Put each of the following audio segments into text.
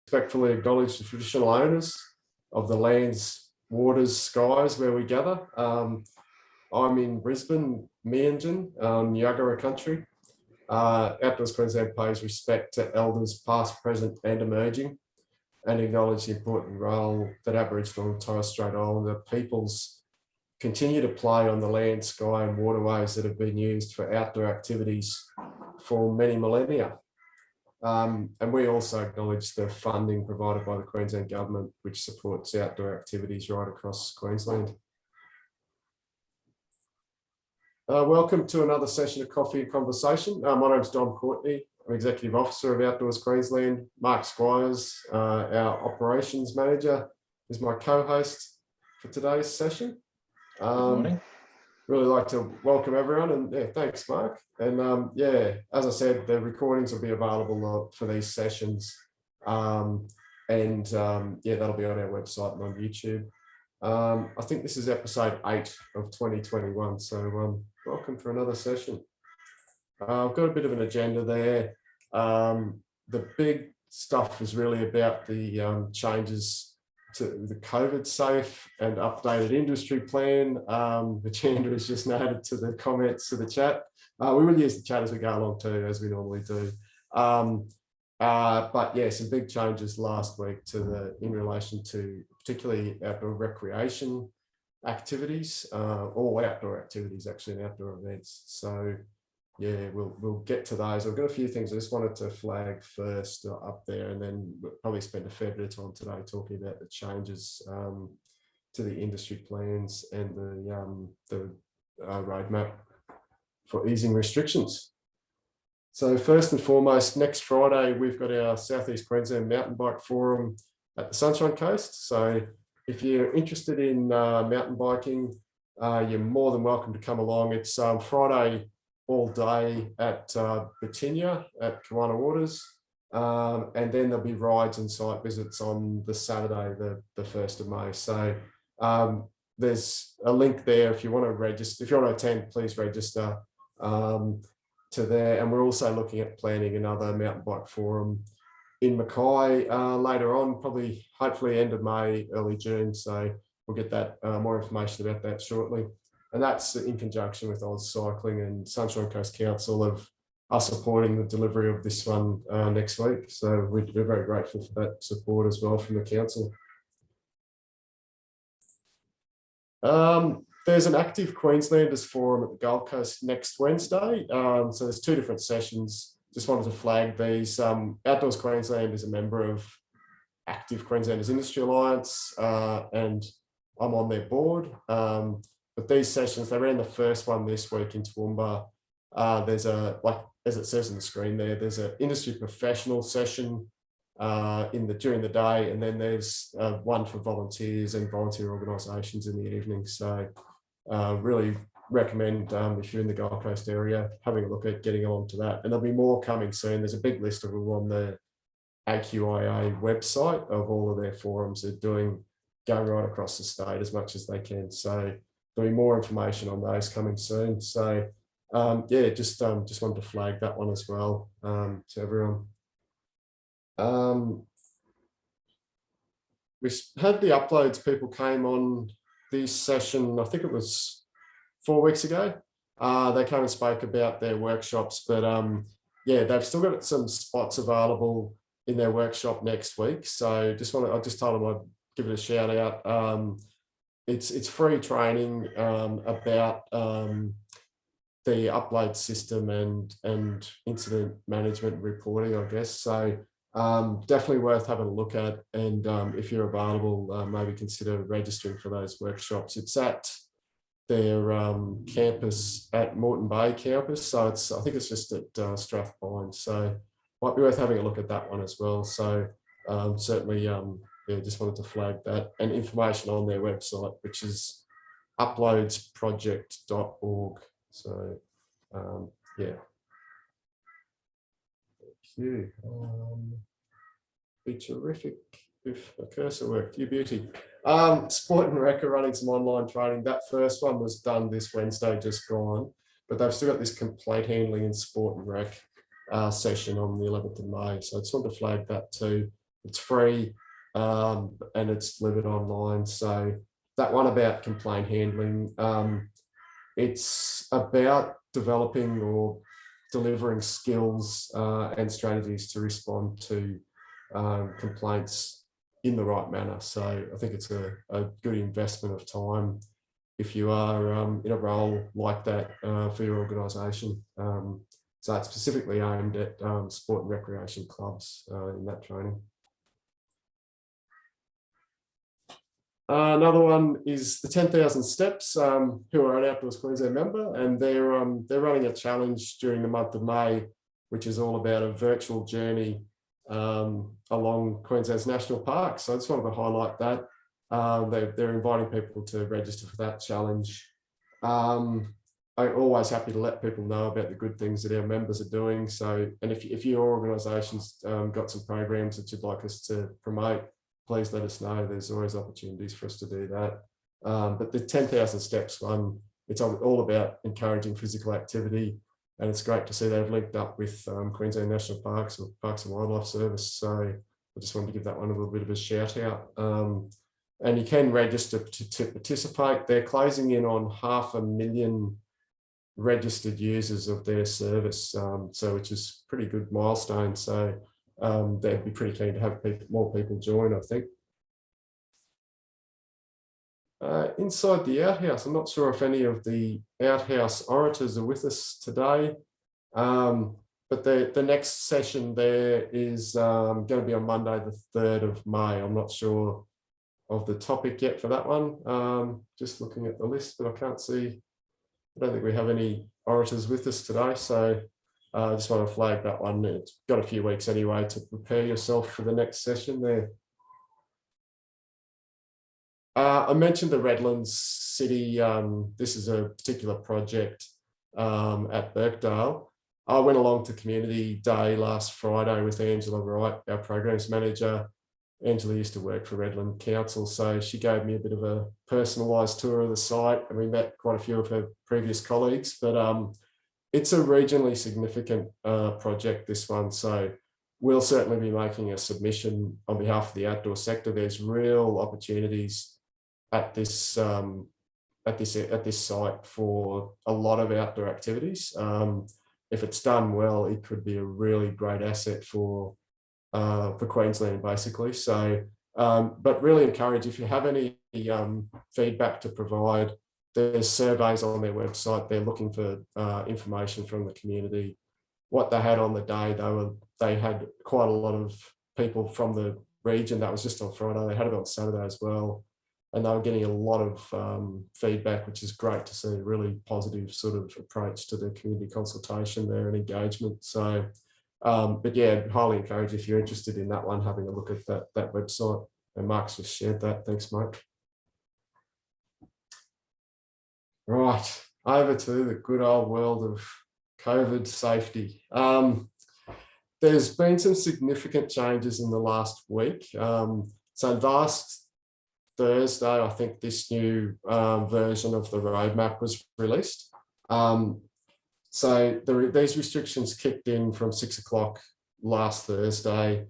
respectfully acknowledge the traditional owners of the lands, waters, skies where we gather. I'm in Brisbane, Meanjin, Niagara country. Outdoors Queensland pays respect to elders past, present and emerging, and acknowledge the important role that Aboriginal and Torres Strait Islander peoples continue to play on the land, sky and waterways that have been used for outdoor activities for many millennia. And we also acknowledge the funding provided by the Queensland Government, which supports outdoor activities right across Queensland. Welcome to another session of Coffee and Conversation. My name's Dom Courtney. I'm Executive Officer of Outdoors Queensland. Mark Squires, our Operations Manager, is my co-host for today's session. Good morning. Really like to welcome everyone, and yeah, thanks, Mark. And yeah, as I said, the recordings will be available for these sessions, yeah, that'll be on our website and on YouTube. I think this is episode 8 of 2021, so welcome for another session. I've got a bit of an agenda there. The big stuff is really about the changes to the COVID safe and updated industry plan, which Andrew has just noted to the comments to the chat. We will use the chat as we go along too, as we normally do. But yeah, some big changes last week in relation to particularly outdoor recreation activities, all outdoor activities actually, and outdoor events. So yeah, we'll get to those. I've got a few things I just wanted to flag first up there, and then we'll probably spend a fair bit of time today talking about the changes to the industry plans and the roadmap for easing restrictions. So first and foremost, next Friday, we've got our Southeast Queensland Mountain Bike Forum at the Sunshine Coast. So if you're interested in mountain biking, you're more than welcome to come along. It's Friday all day at Batinia at Kawana Waters. And then there'll be rides and site visits on the Saturday, the 1st of May. So there's a link there if you want to register. If you want to attend, please register to there. And we're also looking at planning another mountain bike forum in Mackay later on, probably hopefully end of May, early June. So we'll get that more information about that shortly. And that's in conjunction with Oz Cycling and Sunshine Coast Council are supporting the delivery of this one next week. So we're very grateful for that support as well from the council. There's an active Queenslanders forum at the Gold Coast next Wednesday. So there's 2 different sessions. Just wanted to flag these. Outdoors Queensland is a member of Active Queenslanders Industry Alliance, and I'm on their board. But these sessions, they ran the first one this week in Toowoomba. There's like as it says on the screen there, there's an industry professional session during the day, and then there's one for volunteers and volunteer organisations in the evening. So really recommend if you're in the Gold Coast area, having a look at getting along to that. And there'll be more coming soon. There's a big list of them on the AQIA website of all of their forums they're doing, going right across the state as much as they can. So there'll be more information on those coming soon. So yeah, just wanted to flag that one as well to everyone. We had the uploads, people came on this session, I think it was 4 weeks ago. They came and spoke about their workshops, but yeah, they've still got some spots available in their workshop next week. So I just told them I'd give it a shout out. It's free training about the upload system and incident management reporting, I guess. So definitely worth having a look at. And if you're available, maybe consider registering for those workshops. It's at their campus at Moreton Bay campus. So I think it's just at Strathpine. So might be worth having a look at that one as well. So certainly, yeah, just wanted to flag that, and information on their website, which is uploadsproject.org. So yeah. Thank you. Be terrific if a cursor worked. You beauty. Sport and Rec are running some online training. That first one was done this Wednesday, just gone, but they've still got this complaint handling in Sport and Rec session on the 11th of May. So I just wanted to flag that too. It's free and it's delivered online. So that one about complaint handling, it's about developing or delivering skills and strategies to respond to complaints in the right manner. So I think it's a good investment of time if you are in a role like that for your organisation. So it's specifically aimed at sport and recreation clubs in that training. Another one is the 10,000 Steps, who are an Outdoors Queensland member, and they're running a challenge during the month of May, which is all about a virtual journey along Queensland's national parks. So I just wanted to highlight that. They're inviting people to register for that challenge. I'm always happy to let people know about the good things that our members are doing. So, and if your organisation's got some programs that you'd like us to promote, please let us know. There's always opportunities for us to do that. But the 10,000 Steps one, it's all about encouraging physical activity. And it's great to see they've linked up with Queensland National Parks or Parks and Wildlife Service. So I just wanted to give that one a little bit of a shout out. And you can register to participate. They're closing in on 500,000 registered users of their service, so which is a pretty good milestone. So they'd be pretty keen to have more people join, I think. Inside the Outhouse, I'm not sure if any of the Outhouse orators are with us today, but the next session there is going to be on Monday the 3rd of May. I'm not sure of the topic yet for that one. Just looking at the list, but I can't see. I don't think we have any orators with us today, so I just want to flag that one. It's got a few weeks anyway to prepare yourself for the next session there. I mentioned the Redlands City. This is a particular project at Birkdale. I went along to Community Day last Friday with Angela Wright, our programs manager. Angela used to work for Redland Council, so she gave me a bit of a personalised tour of the site, and we met quite a few of her previous colleagues, but it's a regionally significant project, this one, so we'll certainly be making a submission on behalf of the outdoor sector. There's real opportunities at this site for a lot of outdoor activities. If it's done well, it could be a really great asset for Queensland, basically. So, but really encourage, if you have any feedback to provide, there's surveys on their website. They're looking for information from the community. What they had on the day, they had quite a lot of people from the region. That was just on Friday. They had it on Saturday as well, and they were getting a lot of feedback, which is great to see. Really positive sort of approach to the community consultation there and engagement. So. But yeah, highly encourage, if you're interested in that one, having a look at that website. And Mark's just shared that. Thanks, Mike. Right, over to the good old world of COVID safety. There's been some significant changes in the last week. So last Thursday, I think this new version of the roadmap was released. So these restrictions kicked in from 6 o'clock last Thursday.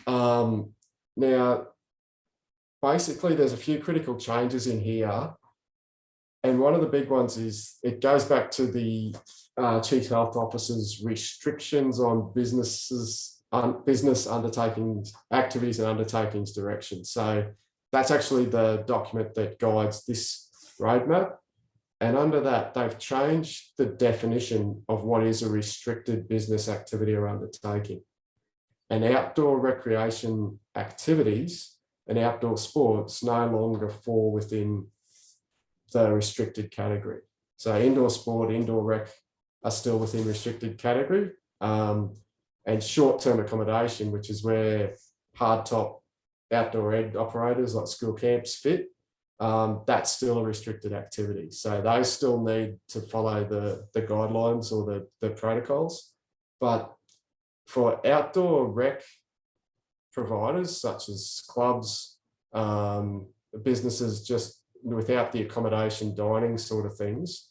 Now, basically, there's a few critical changes in here. And one of the big ones is it goes back to the Chief Health Officer's restrictions on business undertakings, activities and undertakings direction. So that's actually the document that guides this roadmap. And under that, they've changed the definition of what is a restricted business activity or undertaking. And outdoor recreation activities and outdoor sports no longer fall within the restricted category. So indoor sport, indoor rec are still within restricted category. And short-term accommodation, which is where hardtop outdoor ed operators like school camps fit, that's still a restricted activity. So they still need to follow the guidelines or the protocols. But for outdoor rec providers, such as clubs, businesses just without the accommodation dining sort of things,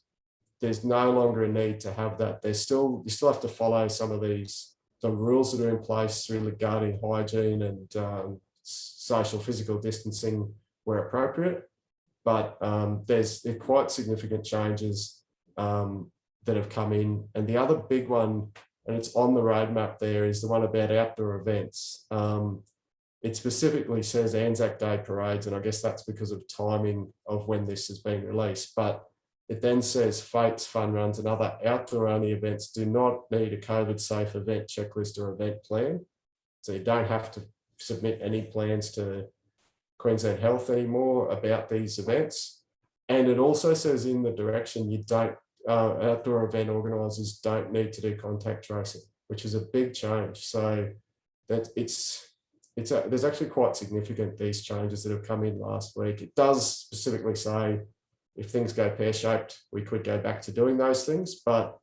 there's no longer a need to have that. You still have to follow some of these the rules that are in place regarding hygiene and social physical distancing where appropriate. But there's quite significant changes that have come in. And the other big one, and it's on the roadmap there, is the one about outdoor events. It specifically says Anzac Day parades, and I guess that's because of timing of when this has been released. But it then says fetes, fun runs, and other outdoor-only events do not need a COVID-safe event checklist or event plan. So you don't have to submit any plans to Queensland Health anymore about these events. And it also says in the direction you don't, outdoor event organisers don't need to do contact tracing, which is a big change. So that there's actually quite significant, these changes that have come in last week. It does specifically say if things go pear-shaped, we could go back to doing those things. But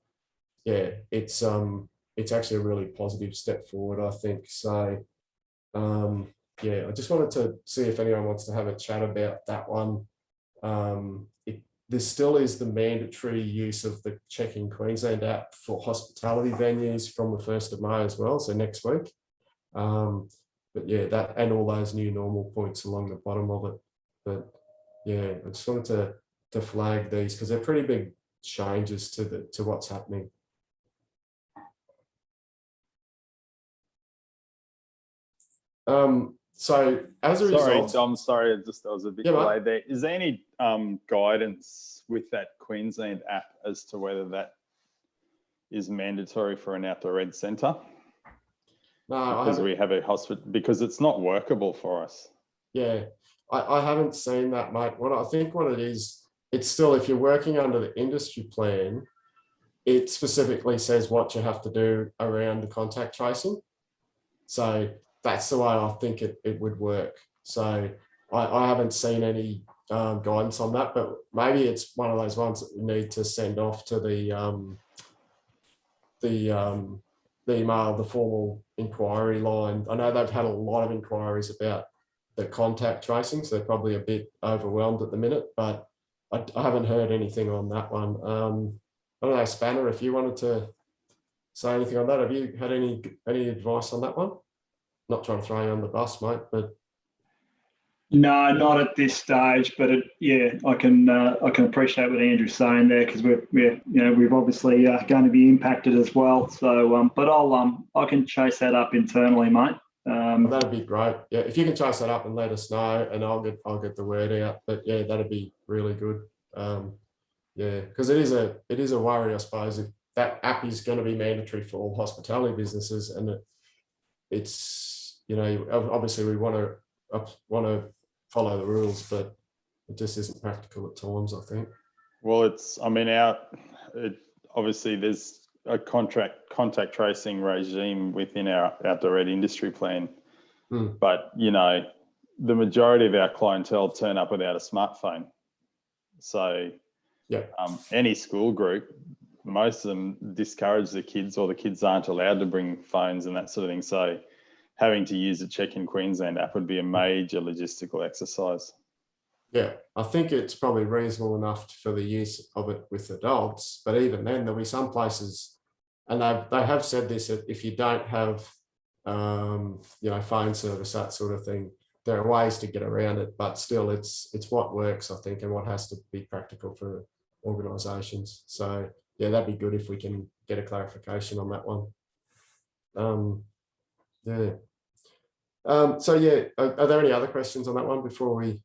yeah, it's actually a really positive step forward, I think. So yeah, I just wanted to see if anyone wants to have a chat about that one. There still is the mandatory use of the Check-in Queensland app for hospitality venues from the 1st of May as well, so next week. But yeah, that and all those new normal points along the bottom of it. But yeah, I just wanted to flag these because they're pretty big changes to what's happening. So as a result, Dom, sorry, I was a bit delayed there. Is there any guidance with that Queensland app as to whether that is mandatory for an outdoor ed centre? No, because we have a hospital, because it's not workable for us. Yeah, I haven't seen that, mate. I think what it is, it's still, if you're working under the industry plan, it specifically says what you have to do around the contact tracing. So that's the way I think it would work. So I haven't seen any guidance on that, but maybe it's one of those ones that we need to send off to the email, the formal inquiry line. I know they've had a lot of inquiries about the contact tracing, so they're probably a bit overwhelmed at the minute, but I haven't heard anything on that one. I don't know, Spanner, if you wanted to say anything on that, have you had any advice on that one? Not trying to throw you on the bus, mate, but no, not at this stage. But yeah, I can appreciate what Andrew's saying there, because we've obviously going to be impacted as well. So, but I can chase that up internally, mate. That'd be great. Yeah, if you can chase that up and let us know, and I'll get the word out. But yeah, that'd be really good. Yeah, because it is a worry, I suppose, if that app is going to be mandatory for all hospitality businesses, and it's, you know, obviously we want to follow the rules, but it just isn't practical at times, I think. Well, obviously there's a contact tracing regime within our outdoor ed industry plan, but you know, the majority of our clientele turn up without a smartphone. So yeah, any school group, most of them discourage the kids, or the kids aren't allowed to bring phones and that sort of thing. So having to use the Check-in Queensland app would be a major logistical exercise. Yeah, I think it's probably reasonable enough for the use of it with adults, but even then there'll be some places, and they have said this, that if you don't have you know, phone service, that sort of thing, there are ways to get around it, but still it's what works, I think, and what has to be practical for organisations. So yeah, that'd be good if we can get a clarification on that one. Yeah. So yeah, are there any other questions on that one before we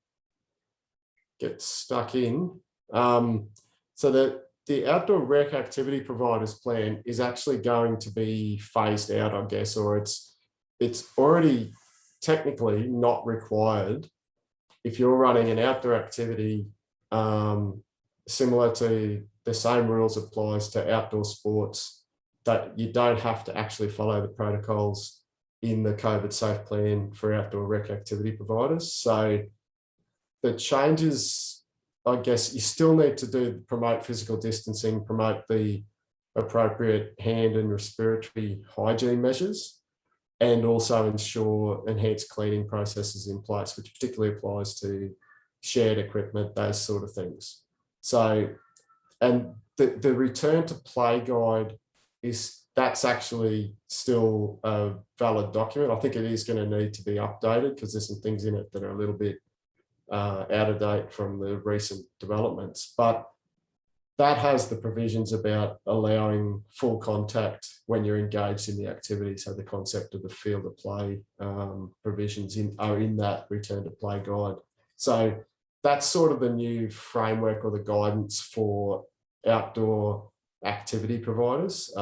get stuck in? So the outdoor rec activity providers plan is actually going to be phased out, I guess, or it's already technically not required if you're running an outdoor activity. Similar to the same rules applies to outdoor sports, that you don't have to actually follow the protocols in the COVID safe plan for outdoor rec activity providers. So the changes, I guess, you still need to promote physical distancing, promote the appropriate hand and respiratory hygiene measures, and also ensure enhanced cleaning processes in place, which particularly applies to shared equipment, those sort of things. So, and the return to play guide is that's actually still a valid document. I think it is going to need to be updated because there's some things in it that are a little bit out of date from the recent developments. But that has the provisions about allowing full contact when you're engaged in the activity. So the concept of the field of play provisions are in that return to play guide. So that's sort of the new framework or the guidance for outdoor activity providers.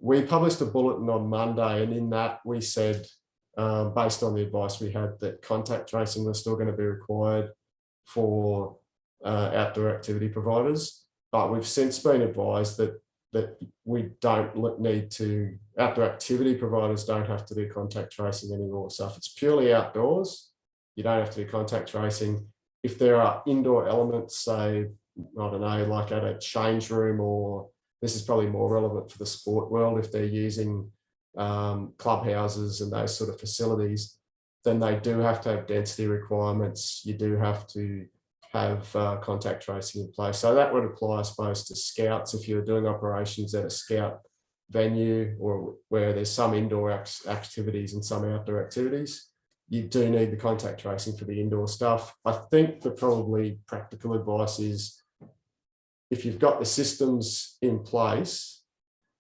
We published a bulletin on Monday, and in that we said, based on the advice we had, that contact tracing was still going to be required for outdoor activity providers, but we've since been advised that we don't need to, outdoor activity providers don't have to do contact tracing anymore. So if it's purely outdoors, you don't have to do contact tracing. If there are indoor elements, say, I don't know, like at a change room, or this is probably more relevant for the sport world, if they're using clubhouses and those sort of facilities, then they do have to have density requirements. You do have to have contact tracing in place. So that would apply, I suppose, to scouts if you're doing operations at a scout venue or where there's some indoor activities and some outdoor activities. You do need the contact tracing for the indoor stuff. I think the probably practical advice is if you've got the systems in place,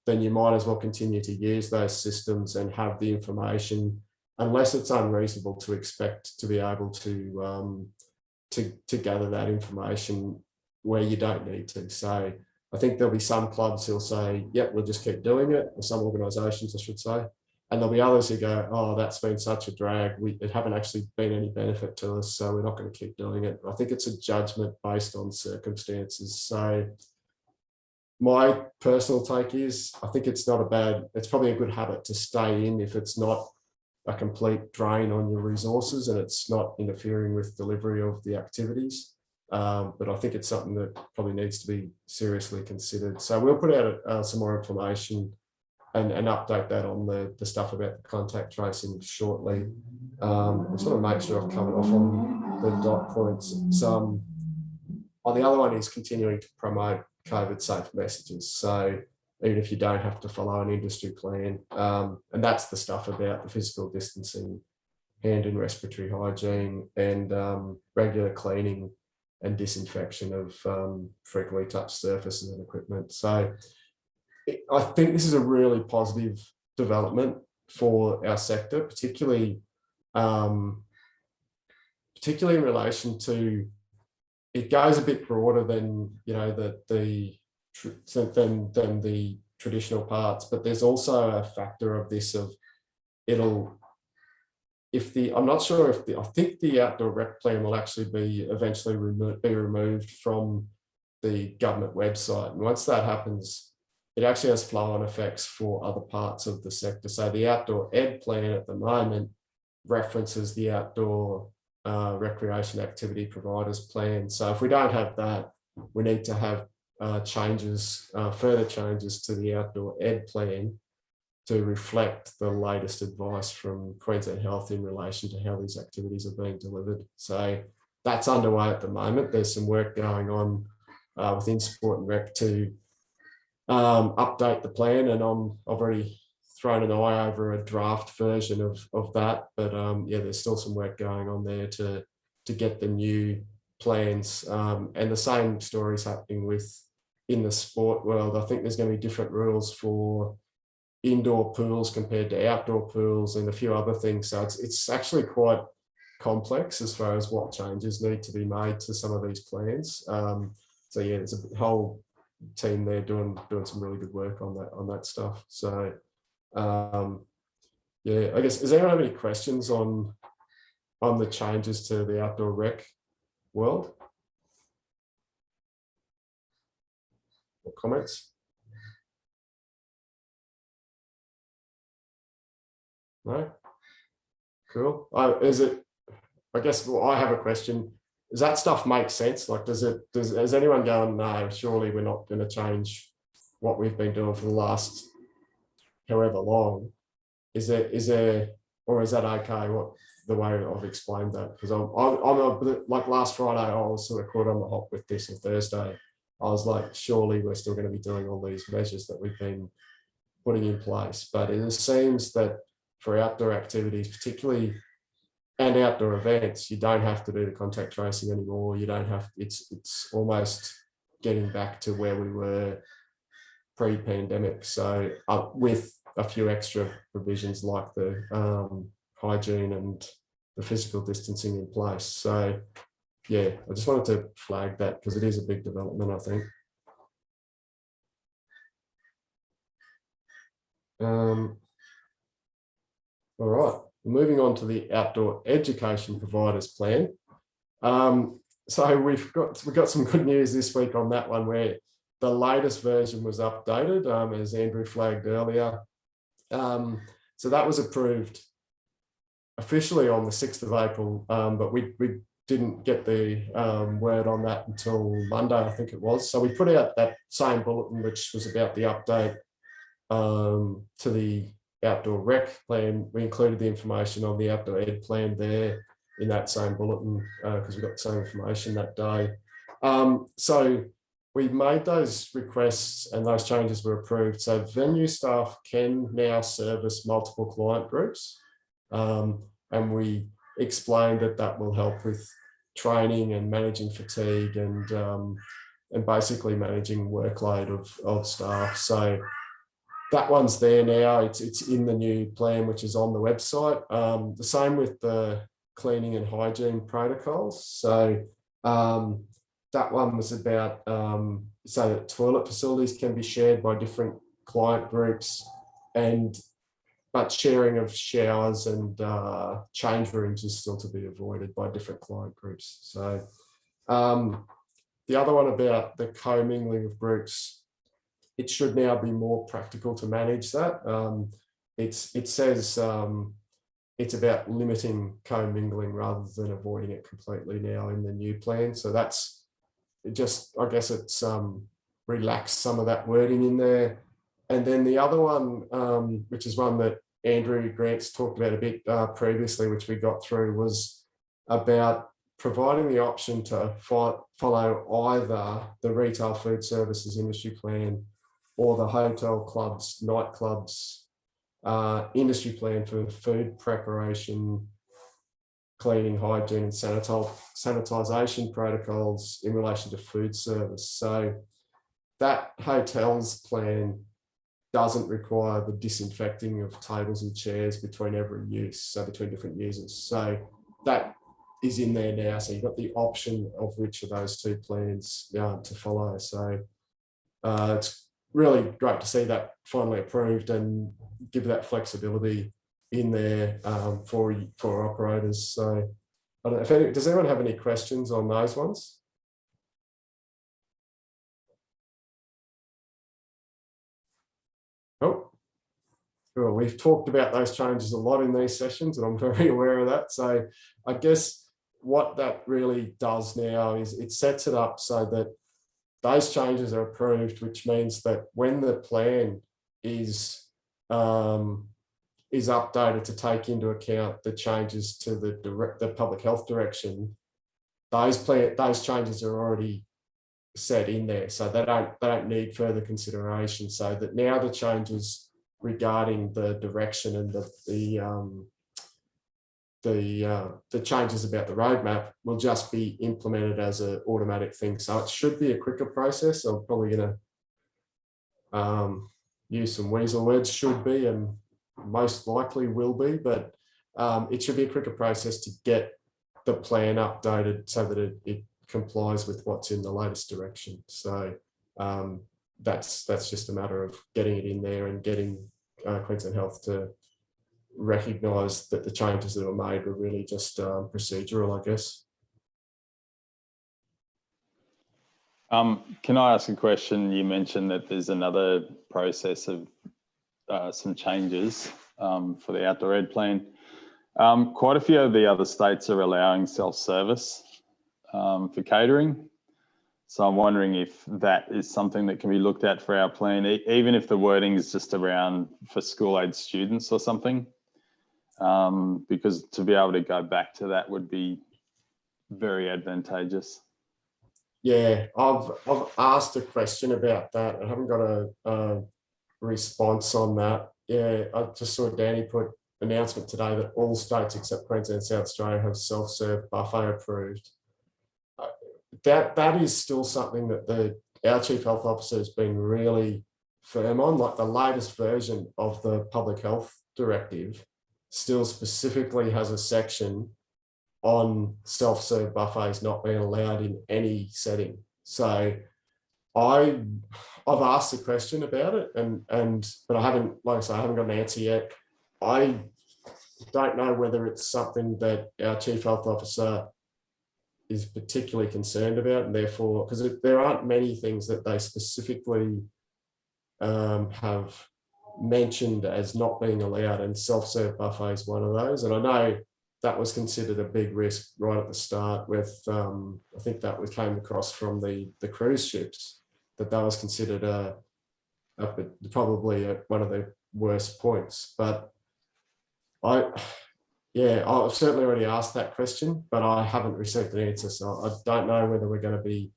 then you might as well continue to use those systems and have the information, unless it's unreasonable to expect to be able to gather that information where you don't need to. So I think there'll be some clubs who'll say, yep, we'll just keep doing it, or some organisations, I should say. And there'll be others who go, oh, that's been such a drag. It haven't actually been any benefit to us, so we're not going to keep doing it. I think it's a judgment based on circumstances. So my personal take is, I think it's not a bad, it's probably a good habit to stay in if it's not a complete drain on your resources and it's not interfering with delivery of the activities. But I think it's something that probably needs to be seriously considered. So we'll put out some more information and update that on the stuff about the contact tracing shortly. I just want to make sure I've covered off on the dot points. On the other one is continuing to promote COVID safe messages. So even if you don't have to follow an industry plan, and that's the stuff about the physical distancing, hand and respiratory hygiene, and regular cleaning and disinfection of frequently touched surfaces and equipment. So I think this is a really positive development for our sector, particularly in relation to, it goes a bit broader than, you know, the traditional parts, but there's also a factor of this of I'm not sure if I think the outdoor rec plan will actually be eventually removed from the government website, and once that happens, it actually has flow-on effects for other parts of the sector. So the outdoor ed plan at the moment references the outdoor recreation activity providers plan. So if we don't have that, we need to have further changes to the outdoor ed plan to reflect the latest advice from Queensland Health in relation to how these activities are being delivered. So that's underway at the moment. There's some work going on within Sport and Rec to update the plan, and I've already thrown an eye over a draft version of that. But yeah, there's still some work going on there to get the new plans, and the same story is happening in the sport world. I think there's going to be different rules for indoor pools compared to outdoor pools and a few other things. So it's actually quite complex as far as what changes need to be made to some of these plans. So yeah, there's a whole team there doing some really good work on that stuff. So yeah, I guess, does anyone have any questions on the changes to the outdoor rec world or comments? No? Cool. I guess, well, I have a question. Does that stuff make sense? Like, does anyone go, no, surely we're not going to change what we've been doing for the last however long? Is there, or is that okay? What the way I've explained that? Because I'm like last Friday, I was sort of caught on the hop with this, and Thursday, I was like, surely we're still going to be doing all these measures that we've been putting in place. But it seems that for outdoor activities, particularly and outdoor events, you don't have to do the contact tracing anymore. You don't have, it's almost getting back to where we were pre-pandemic. So with a few extra provisions like the hygiene and the physical distancing in place. So yeah, I just wanted to flag that because it is a big development, I think. All right, moving on to the outdoor education providers plan. So we've got some good news this week on that one, where the latest version was updated, as Andrew flagged earlier. So that was approved officially on the 6th of April, but we didn't get the word on that until Monday, I think it was. So we put out that same bulletin, which was about the update to the outdoor rec plan. We included the information on the outdoor ed plan there in that same bulletin because we got the same information that day. So we made those requests and those changes were approved. So venue staff can now service multiple client groups. And we explained that that will help with training and managing fatigue and basically managing workload of staff. So that one's there now. It's in the new plan, which is on the website. The same with the cleaning and hygiene protocols. So that one was about so that toilet facilities can be shared by different client groups, but sharing of showers and change rooms is still to be avoided by different client groups. So the other one about the commingling of groups, it should now be more practical to manage that. It says it's about limiting commingling rather than avoiding it completely now in the new plan. So that's just, I guess it's relaxed some of that wording in there. And then the other one, which is one that Andrew Grant's talked about a bit previously, which we got through, was about providing the option to follow either the retail food services industry plan or the hotel clubs, nightclubs industry plan for food preparation, cleaning, hygiene and sanitisation protocols in relation to food service. So that hotels plan doesn't require the disinfecting of tables and chairs between every use, so between different users. So that is in there now. So you've got the option of which of those two plans to follow. So it's really great to see that finally approved and give that flexibility in there for operators. So I don't know if does anyone have any questions on those ones? Oh, well, we've talked about those changes a lot in these sessions and I'm very aware of that. So I guess what that really does now is it sets it up so that those changes are approved, which means that when the plan is updated to take into account the changes to the public health direction, those changes are already set in there, so they don't need further consideration. So that now the changes regarding the direction and the changes about the roadmap will just be implemented as an automatic thing. So it should be a quicker process. I'm probably going to use some weasel words, should be, and most likely will be, but it should be a quicker process to get the plan updated so that it complies with what's in the latest direction. So that's just a matter of getting it in there and getting Queensland Health to recognise that the changes that were made were really just procedural, I guess. Can I ask a question? You mentioned that there's another process of some changes for the outdoor ed plan. Quite a few of the other states are allowing self-service for catering. So I'm wondering if that is something that can be looked at for our plan, even if the wording is just around for school age students or something, because to be able to go back to that would be very advantageous. Yeah, I've asked a question about that. I haven't got a response on that. Yeah, I just saw Danny put announcement today that all states except Queensland and South Australia have self-serve buffet approved. That is still something that our Chief Health Officer has been really firm on. Like the latest version of the Public Health Directive still specifically has a section on self-serve buffets not being allowed in any setting. So I've asked the question about it, but I haven't, like I say, I haven't got an answer yet. I don't know whether it's something that our Chief Health Officer is particularly concerned about, and therefore, because there aren't many things that they specifically have mentioned as not being allowed, and self-serve buffet is one of those. And I know that was considered a big risk right at the start with, I think that came across from the cruise ships, that was considered probably one of the worst points. But I've certainly already asked that question, but I haven't received an answer. So I don't know whether we're going to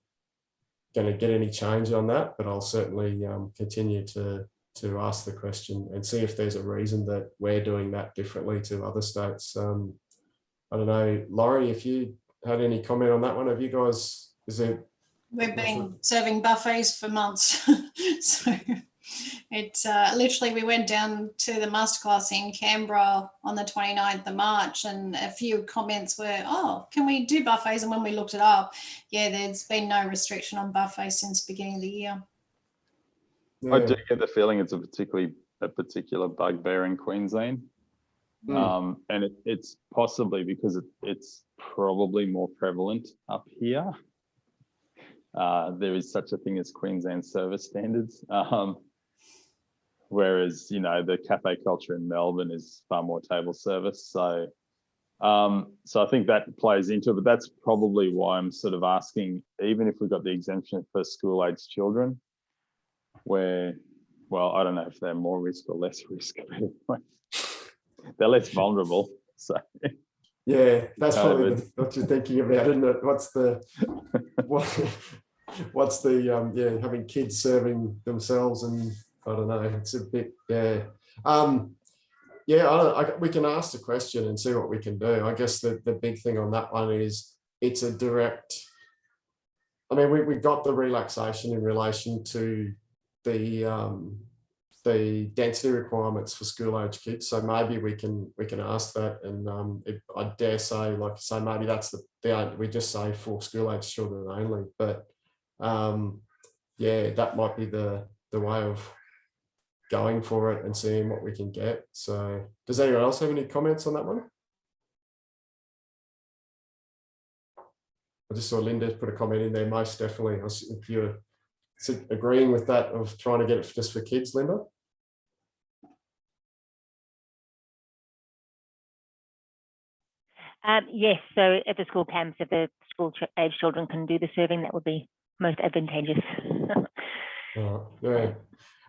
get any change on that, but I'll certainly continue to ask the question and see if there's a reason that we're doing that differently to other states. I don't know, Laurie, if you had any comment on that one, have you guys, We've been serving buffets for months. So it's literally, we went down to the masterclass in Canberra on the 29th of March, and a few comments were, oh, can we do buffets? And when we looked it up, yeah, there's been no restriction on buffets since the beginning of the year. I do get the feeling it's a particular bugbear in Queensland. And it's possibly because it's probably more prevalent up here. There is such a thing as Queensland service standards, whereas the cafe culture in Melbourne is far more table service. So I think that plays into it, but that's probably why I'm sort of asking, even if we got the exemption for school-aged children, where, well, I don't know if they're more risk or less risk, but anyway, they're less vulnerable. So yeah, that's probably what you're thinking about, isn't it? What's the having kids serving themselves, and I don't know, it's a bit we can ask the question and see what we can do. I guess the big thing on that one is it's a direct, I mean, we got the relaxation in relation to the density requirements for school-age kids, so maybe we can ask that, and I dare say, like I say, maybe that's we just say for school-age children only, but that might be the way of going for it and seeing what we can get. So does anyone else have any comments on that one? I just saw Linda put a comment in there, most definitely. If you're agreeing with that of trying to get it just for kids, Linda? Yes, so at the school camps, if the school-age children can do the serving, that would be most advantageous. Yeah.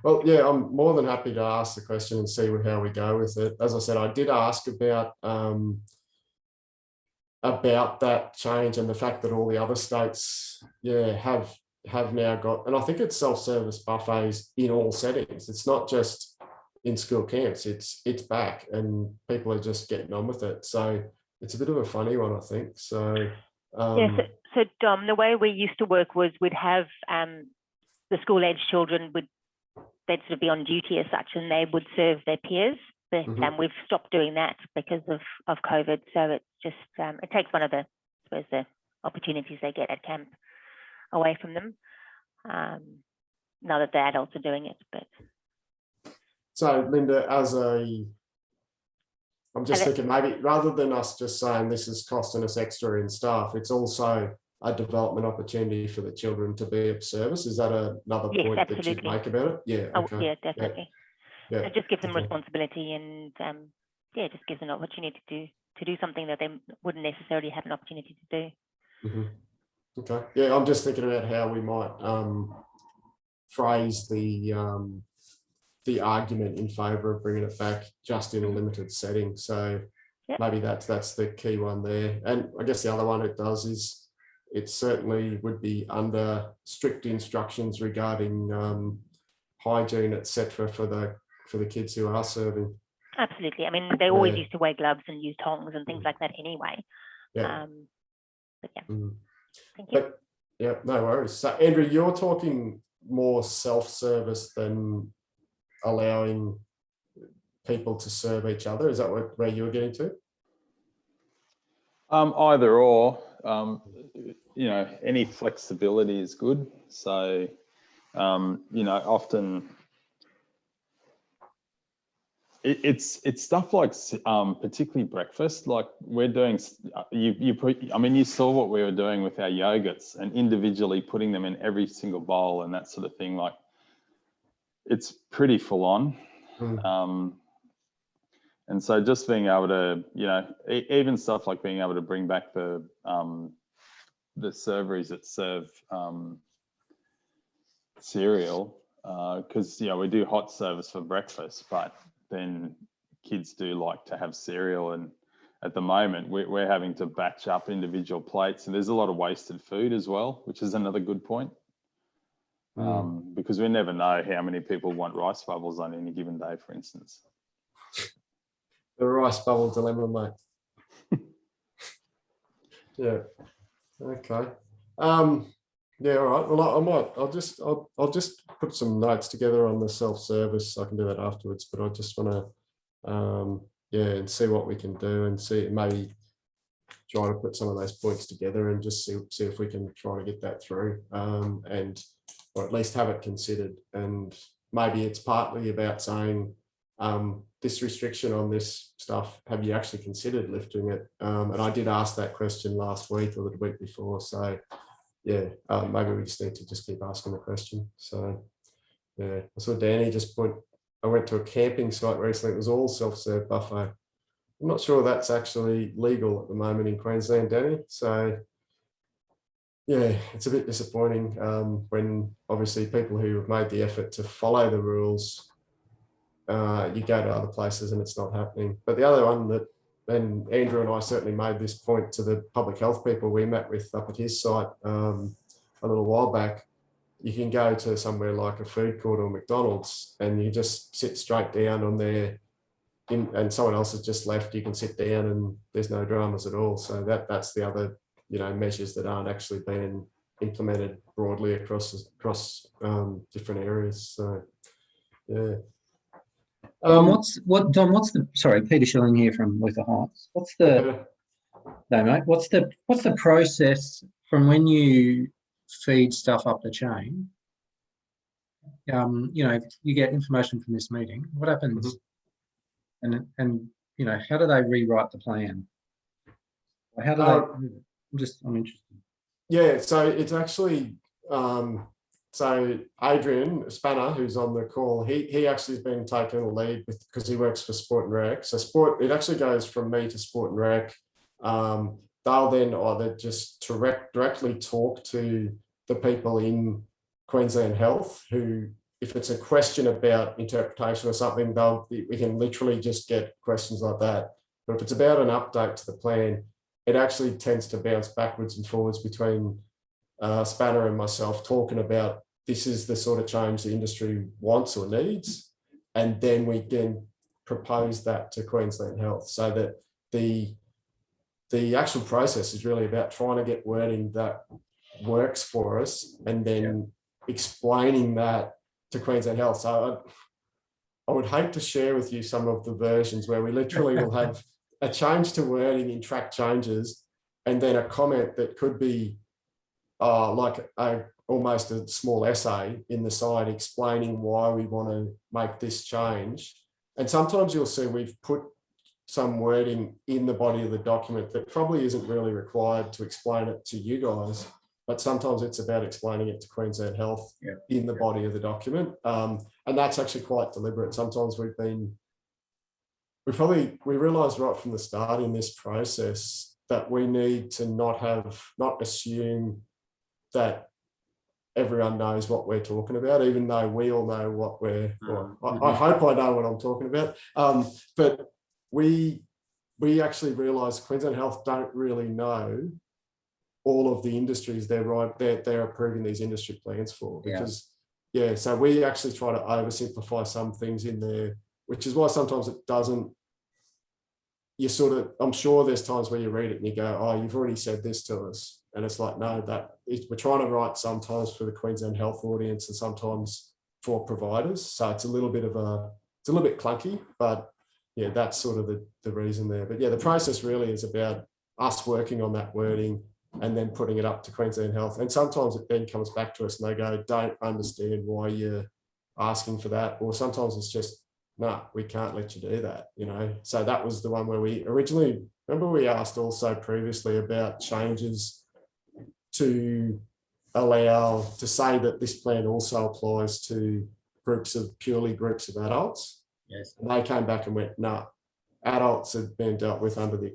Well, yeah, I'm more than happy to ask the question and see how we go with it. As I said, I did ask about that change and the fact that all the other states, have now got, and I think it's self-service buffets in all settings. It's not just in school camps. It's back, and people are just getting on with it. So it's a bit of a funny one, I think. So so Dom, the way we used to work was we'd have the school-age children they'd sort of be on duty as such, and they would serve their peers. But we've stopped doing that because of COVID. So it's just it takes one of the opportunities they get at camp away from them. Now that the adults are doing it, but so Linda, I'm just thinking maybe rather than us just saying this is costing us extra in staff, it's also a development opportunity for the children to be of service. Is that another point that you'd make about it? Yeah. Okay. Yeah, definitely. Yeah. It just gives them responsibility, and just gives them an opportunity to do something that they wouldn't necessarily have an opportunity to do. Okay. Yeah, I'm just thinking about how we might phrase the argument in favour of bringing it back just in a limited setting. So maybe that's the key one there. And I guess the other one it does is it certainly would be under strict instructions regarding hygiene, etc., for the kids who are serving. Absolutely. I mean, they always used to wear gloves and use tongs and things like that anyway. Yeah. But yeah, thank you. But yeah, no worries. So Andrew, you're talking more self-service than allowing people to serve each other. Is that where you were getting to? Either or. You know, any flexibility is good. So, you know, often it's stuff like particularly breakfast. Like we're doing, you saw what we were doing with our yogurts and individually putting them in every single bowl and that sort of thing. Like it's pretty full on. And so just being able to, you know, even stuff like being able to bring back the serveries that serve cereal, because, you know, we do hot service for breakfast, but then kids do like to have cereal. And at the moment, we're having to batch up individual plates. And there's a lot of wasted food as well, which is another good point. Because we never know how many people want rice bubbles on any given day, for instance. The rice bubble dilemma, mate. Yeah. Okay. Yeah. All right. Well, I'll just put some notes together on the self-service. I can do that afterwards, but I just want to, and see what we can do and see maybe try to put some of those points together and just see if we can try to get that through, or at least have it considered. And maybe it's partly about saying, this restriction on this stuff, have you actually considered lifting it? And I did ask that question last week or the week before. So yeah, maybe we just need to just keep asking the question. So yeah, I saw Danny just I went to a camping site recently. It was all self-serve buffet. I'm not sure that's actually legal at the moment in Queensland, Danny. So yeah, it's a bit disappointing when obviously people who have made the effort to follow the rules, you go to other places and it's not happening. But the other one that, and Andrew and I certainly made this point to the public health people we met with up at his site a little while back, you can go to somewhere like a food court or McDonald's and you just sit straight down on there and someone else has just left, you can sit down and there's no dramas at all. So that's the other, you know, measures that aren't actually being implemented broadly across different areas. So yeah. Dom, sorry, Peter Schilling here from Luther Heights. What's the process from when you feed stuff up the chain? You know, you get information from this meeting. What happens? And you know, how do they rewrite the plan? How do they? I'm interested. Yeah, so it's actually so Adrian Spanner, who's on the call, he actually has been taking a lead because he works for Sport and Rec. So it actually goes from me to Sport and Rec. They'll then either just directly talk to the people in Queensland Health who, if it's a question about interpretation or something, we can literally just get questions like that. But if it's about an update to the plan, it actually tends to bounce backwards and forwards between Spanner and myself talking about this is the sort of change the industry wants or needs, and then we can propose that to Queensland Health, so that the actual process is really about trying to get wording that works for us and then explaining that to Queensland Health. So I would hate to share with you some of the versions where we literally will have a change to wording in track changes and then a comment that could be like almost a small essay in the side explaining why we want to make this change. And sometimes you'll see we've put some wording in the body of the document that probably isn't really required to explain it to you guys, but sometimes it's about explaining it to Queensland Health in the body of the document. And that's actually quite deliberate. Sometimes we realised right from the start in this process that we need to not assume that everyone knows what we're talking about, even though we all know what I hope I know what I'm talking about. But we actually realised Queensland Health don't really know all of the industries they're approving these industry plans for, because yeah, so we actually try to oversimplify some things in there, which is why sometimes it doesn't, you sort of, I'm sure there's times where you read it and you go, oh, you've already said this to us. And it's like, no, we're trying to write sometimes for the Queensland health audience and sometimes for providers. So it's a little bit clunky, but yeah, that's sort of the reason there. But yeah, the process really is about us working on that wording and then putting it up to Queensland Health. And sometimes it then comes back to us and they go, don't understand why you're asking for that. Or sometimes it's just, no, we can't let you do that, you know. So that was the one where we originally, remember we asked also previously about changes to allow, to say that this plan also applies to purely groups of adults. Yes. And they came back and went, no, adults have been dealt with under the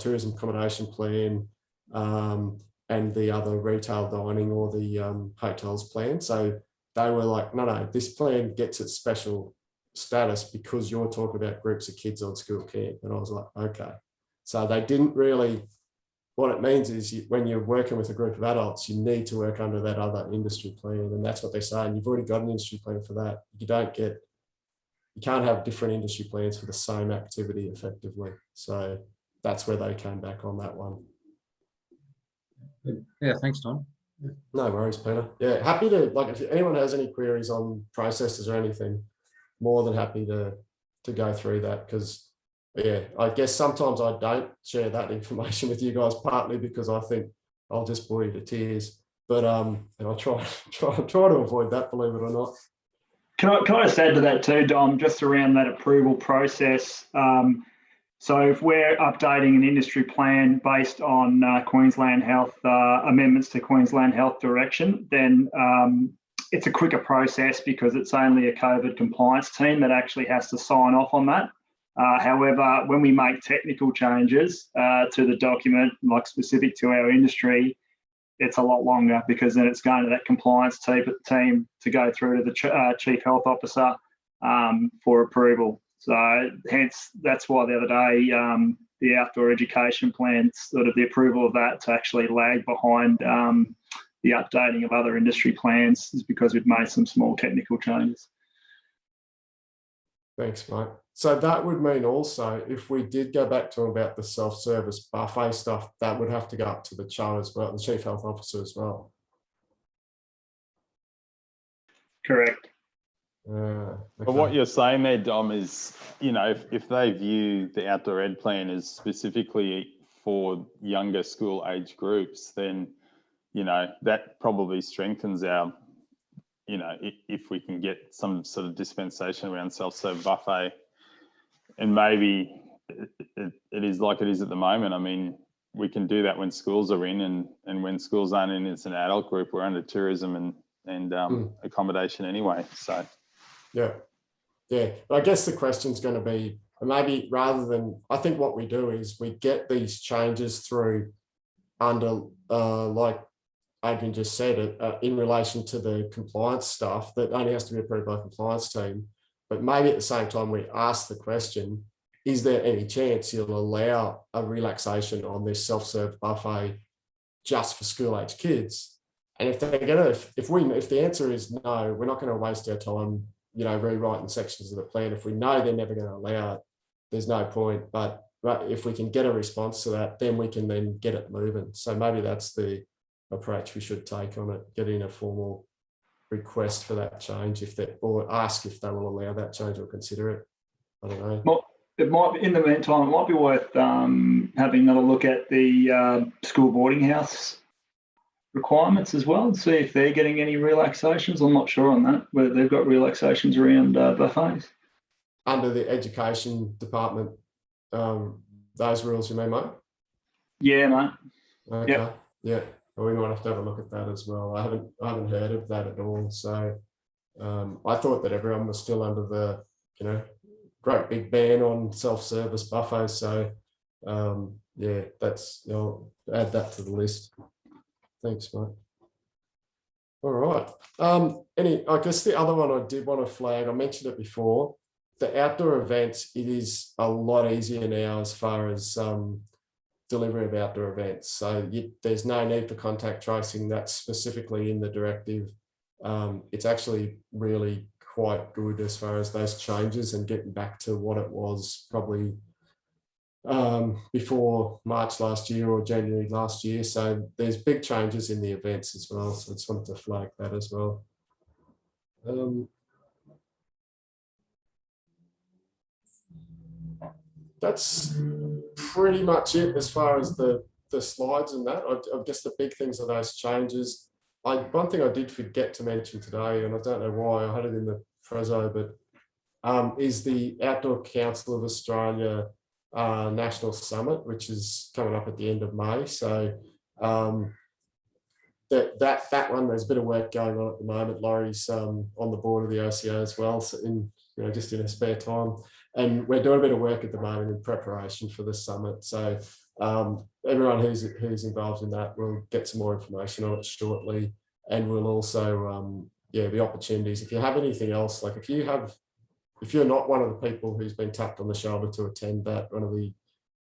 tourism accommodation plan, and the other retail dining or the hotels plan. So they were like, no, this plan gets its special status because you're talking about groups of kids on school camp. And I was like, okay. So they didn't really, what it means is when you're working with a group of adults, you need to work under that other industry plan. And that's what they're saying. You've already got an industry plan for that. You can't have different industry plans for the same activity effectively. So that's where they came back on that one. Yeah, thanks, Tom. No worries, Peter. Yeah, happy to, like, if anyone has any queries on processes or anything, more than happy to go through that, because yeah, I guess sometimes I don't share that information with you guys, partly because I think I'll just bore you to tears. But and I try to avoid that, believe it or not. Can I just add to that too, Dom, just around that approval process? So if we're updating an industry plan based on Queensland Health amendments to Queensland Health direction, then it's a quicker process because it's only a COVID compliance team that actually has to sign off on that. However, when we make technical changes to the document, like specific to our industry, it's a lot longer because then it's going to that compliance team to go through to the Chief Health Officer for approval. So hence, that's why the other day, the outdoor education plan, sort of the approval of that to actually lag behind the updating of other industry plans, is because we've made some small technical changes. Thanks, mate. So that would mean also, if we did go back to about the self-service buffet stuff, that would have to go up to the CHO as well, the Chief Health Officer as well. Correct. Okay. But what you're saying there, Dom, is, you know, if they view the outdoor ed plan as specifically for younger school age groups, then, you know, that probably strengthens our, you know, if we can get some sort of dispensation around self-serve buffet, and maybe it is like it is at the moment. I mean, we can do that when schools are in, and when schools aren't in, it's an adult group. We're under tourism and accommodation anyway. So yeah. But I guess the question's going to be, maybe rather than, I think what we do is we get these changes through under, like Adrian just said, in relation to the compliance stuff that only has to be approved by a compliance team. But maybe at the same time, we ask the question, is there any chance you'll allow a relaxation on this self-serve buffet just for school-age kids? And if they're going to, if the answer is no, we're not going to waste our time, you know, rewriting sections of the plan. If we know they're never going to allow it, there's no point. But if we can get a response to that, then we can then get it moving. So maybe that's the approach we should take on it, getting a formal request for that change, or ask if they will allow that change or consider it. I don't know. Well, it might, in the meantime, it might be worth having another look at the school boarding house requirements as well, and see if they're getting any relaxations. I'm not sure on that, whether they've got relaxations around buffets. Under the education department, those rules, you mean, mate? Yeah, mate. Okay. Yep. Yeah. We might have to have a look at that as well. I haven't heard of that at all. So I thought that everyone was still under the, you know, great big ban on self-service buffets. So yeah, that's, you know, add that to the list. Thanks, mate. All right. I guess the other one I did want to flag, I mentioned it before, the outdoor events, it is a lot easier now as far as delivery of outdoor events. So there's no need for contact tracing. That's specifically in the directive. it's actually really quite good as far as those changes and getting back to what it was probably before March last year or January last year. So there's big changes in the events as well. So I just wanted to flag that as well. That's pretty much it as far as the slides and that. I guess the big things are those changes. One thing I did forget to mention today, and I don't know why, I had it in the preso, but is the Outdoor Council of Australia National Summit, which is coming up at the end of May. So that one, there's a bit of work going on at the moment. Laurie's on the board of the OCA as well, so just in her spare time. And we're doing a bit of work at the moment in preparation for the summit. So everyone who's involved in that will get some more information on it shortly. And we'll also, the opportunities. If you have anything else, like if you're not one of the people who's been tapped on the shoulder to attend that, one of the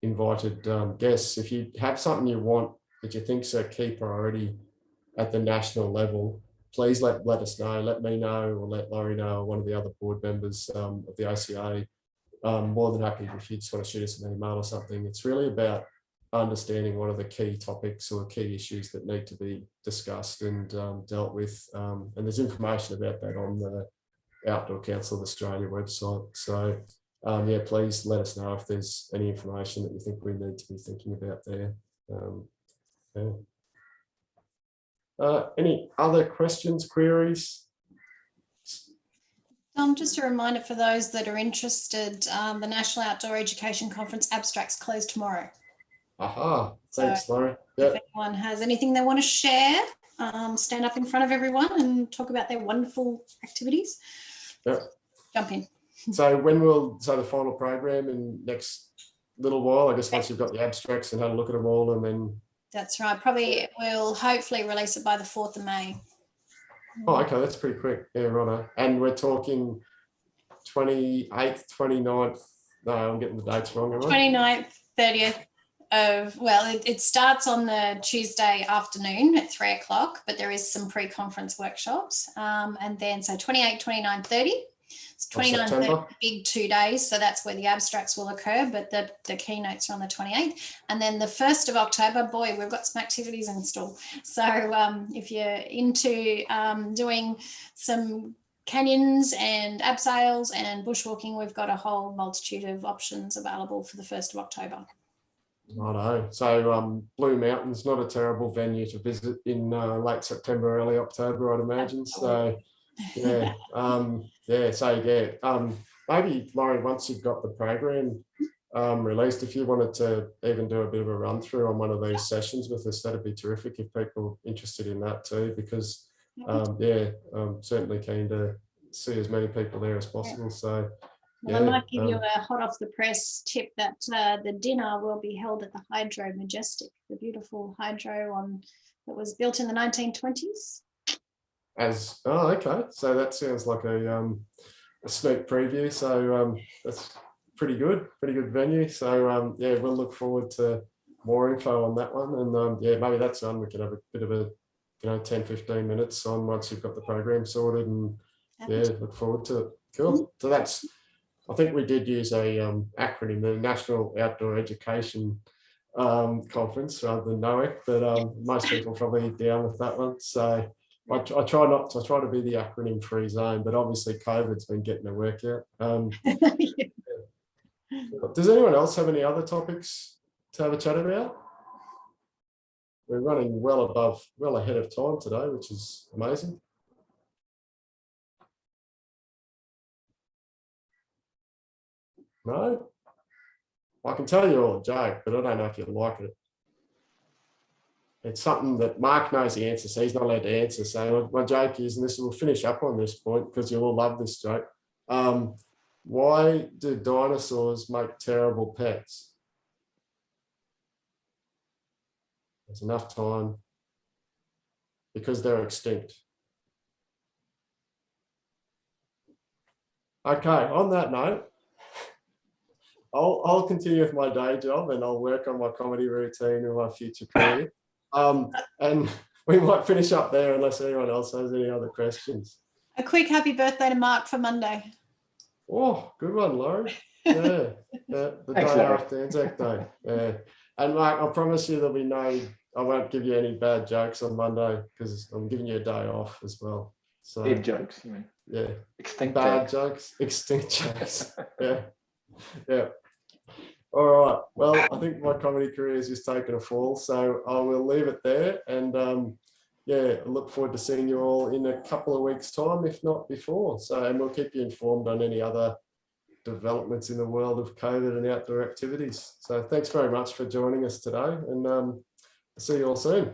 invited guests, if you have something you want that you think's a key priority at the national level, please let us know. Let me know, or let Laurie know, or one of the other board members of the OCA. More than happy if you just want to shoot us an email or something. It's really about understanding what are the key topics or key issues that need to be discussed and dealt with. And there's information about that on the Outdoor Council of Australia website. So please let us know if there's any information that you think we need to be thinking about there. Any other questions, queries? Just a reminder for those that are interested, the National Outdoor Education Conference abstracts close tomorrow. Aha, thanks, Laurie. If anyone has anything they want to share, stand up in front of everyone and talk about their wonderful activities. Yep. Jump in. So the final program in next little while, I guess, once you've got the abstracts and had a look at them all, and then. That's right. Probably we'll hopefully release it by the 4th of May. Oh, okay, that's pretty quick. Yeah, right. And we're talking 28th, 29th. No, I'm getting the dates wrong. 29th, 30th of, it starts on the Tuesday afternoon at 3 o'clock, but there is some pre-conference workshops. And then, so 28, 29, 30. It's 29, 30, big 2 days. So that's where the abstracts will occur, but the keynotes are on the 28th. And then the 1st of October, boy, we've got some activities in store. So if you're into doing some canyons and abseils and bushwalking, we've got a whole multitude of options available for the 1st of October. Righto. So Blue Mountain's not a terrible venue to visit in late September, early October, I'd imagine. So maybe Laurie, once you've got the program released, if you wanted to even do a bit of a run through on one of these sessions with us, that'd be terrific if people are interested in that too, because I'm certainly keen to see as many people there as possible. So I might give you a hot off the press tip that the dinner will be held at the Hydro Majestic, the beautiful hydro that was built in the 1920s. Okay, so that sounds like a sneak preview. So that's pretty good venue. So we'll look forward to more info on that one. And maybe that's on. We can have a bit of a 10-15 minutes on once you've got the program sorted, and look forward to it. Cool. So that's, I think we did use a acronym, the National Outdoor Education Conference rather than NOEC, but most people probably down with that one. So I try to be the acronym free zone, but obviously COVID's been getting the work out. Does anyone else have any other topics to have a chat about? We're running well ahead of time today, which is amazing. No? I can tell you all a joke, but I don't know if you'll like it. It's something that Mark knows the answer, so he's not allowed to answer. So my joke is, and we'll finish up on this point because you'll all love this joke. Why do dinosaurs make terrible pets? There's enough time. Because they're extinct. Okay, on that note, I'll continue with my day job and I'll work on my comedy routine and my future career. And we might finish up there unless anyone else has any other questions. A quick happy birthday to Mark for Monday. Oh, good one, Lauren. Yeah, the Thanks, day Lauren. after Anzac Day. Yeah. And Mark, I promise you there'll be I won't give you any bad jokes on Monday because I'm giving you a day off as well. So Dead jokes, you mean? yeah, Extinct bad jokes. extinct jokes. Yeah, yeah. All right. Well, I think my comedy career has just taken a fall, so I will leave it there. And yeah, I look forward to seeing you all in a couple of weeks' time, if not before. So, and we'll keep you informed on any other developments in the world of COVID and outdoor activities. So, thanks very much for joining us today, and see you all soon.